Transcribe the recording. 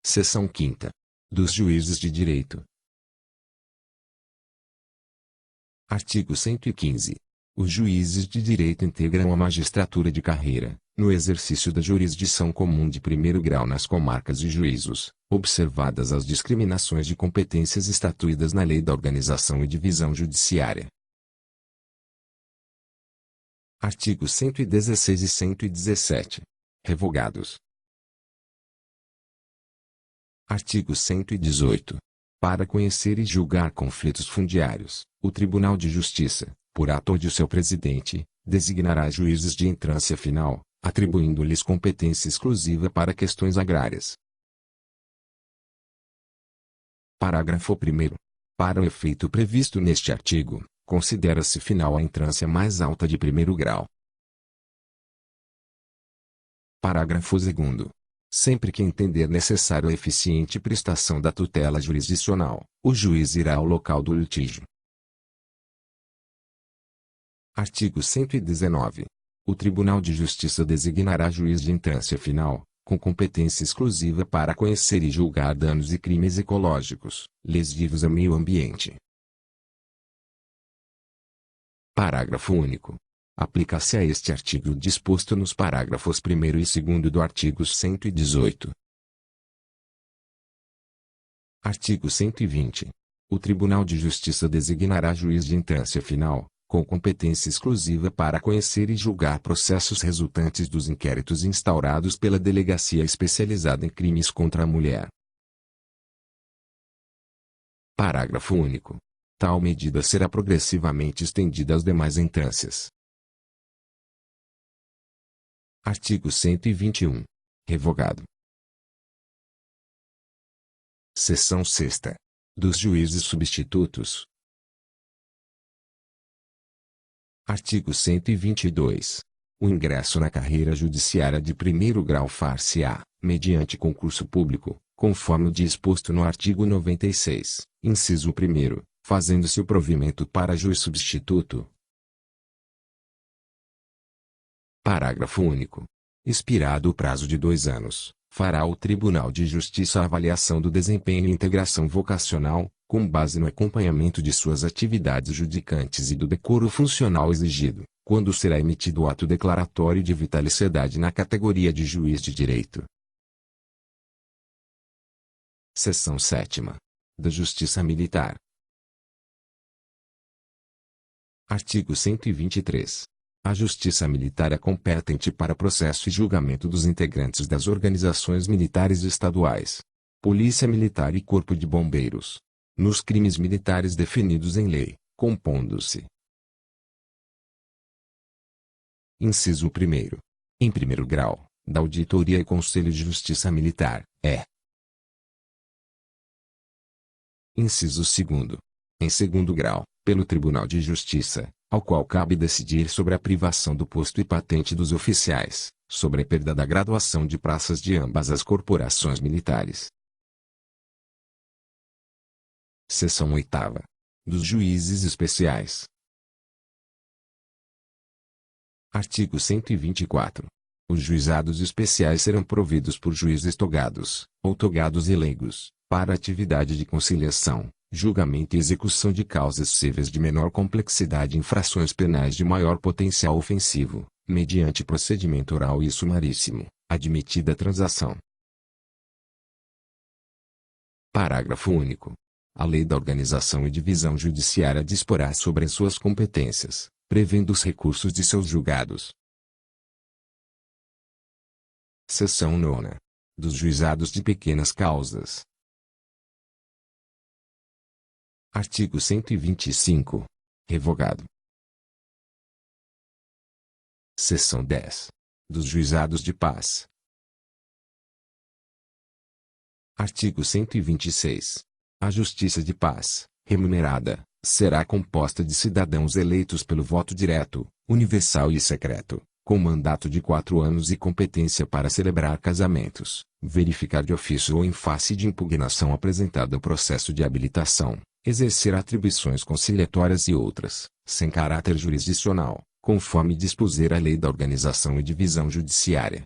Seção 5ª. Dos juízes de direito. Artigo 115. Os juízes de direito integram a magistratura de carreira, no exercício da jurisdição comum de primeiro grau nas comarcas de juízos, observadas as discriminações de competências estatuídas na Lei da Organização e Divisão Judiciária. Artigos 116 e 117. Revogados. Artigo 118. Para conhecer e julgar conflitos fundiários, o Tribunal de Justiça, por ato de seu presidente, designará juízes de entrância final, atribuindo-lhes competência exclusiva para questões agrárias. Parágrafo 1º. Para o efeito previsto neste artigo, considera-se final a entrância mais alta de primeiro grau. Parágrafo 2º. Sempre que entender necessário a eficiente prestação da tutela jurisdicional, o juiz irá ao local do litígio. Artigo 119. O Tribunal de Justiça designará juiz de entrância final, com competência exclusiva para conhecer e julgar danos e crimes ecológicos, lesivos ao meio ambiente. Parágrafo único. Aplica-se a este artigo o disposto nos parágrafos 1º e 2º do artigo 118. Artigo 120. O Tribunal de Justiça designará juiz de entrância final, com competência exclusiva para conhecer e julgar processos resultantes dos inquéritos instaurados pela Delegacia Especializada em Crimes contra a Mulher. Parágrafo único. Tal medida será progressivamente estendida às demais instâncias. Artigo 121. Revogado. Seção 6ª. Dos juízes substitutos. Artigo 122. O ingresso na carreira judiciária de primeiro grau far-se-á, mediante concurso público, conforme o disposto no artigo 96, inciso 1º, fazendo-se o provimento para juiz substituto. Parágrafo único. Expirado o prazo de 2 anos, fará o Tribunal de Justiça a avaliação do desempenho e integração vocacional, com base no acompanhamento de suas atividades judicantes e do decoro funcional exigido, quando será emitido o ato declaratório de vitaliciedade na categoria de juiz de direito. Seção 7ª. Da Justiça Militar. Artigo 123. A Justiça Militar é competente para processo e julgamento dos integrantes das organizações militares estaduais, Polícia Militar e Corpo de Bombeiros, nos crimes militares definidos em lei, compondo-se. Inciso 1º. Em primeiro grau, da Auditoria e Conselho de Justiça Militar, Inciso 2º. Em segundo grau, pelo Tribunal de Justiça, ao qual cabe decidir sobre a privação do posto e patente dos oficiais, sobre a perda da graduação de praças de ambas as corporações militares. Seção 8ª. Dos juízes especiais. Artigo 124. Os juizados especiais serão providos por juízes togados, ou togados e leigos, para atividade de conciliação, julgamento e execução de causas cíveis de menor complexidade e infrações penais de maior potencial ofensivo, mediante procedimento oral e sumaríssimo, admitida a transação. Parágrafo único. A Lei da Organização e Divisão Judiciária disporá sobre as suas competências, prevendo os recursos de seus julgados. Seção 9ª. Dos juizados de pequenas causas. Artigo 125. Revogado. Seção 10. Dos juizados de paz. Artigo 126. A Justiça de Paz, remunerada, será composta de cidadãos eleitos pelo voto direto, universal e secreto, com mandato de 4 anos e competência para celebrar casamentos, verificar de ofício ou em face de impugnação apresentada o processo de habilitação, exercer atribuições conciliatórias e outras, sem caráter jurisdicional, conforme dispuser a Lei da Organização e Divisão Judiciária.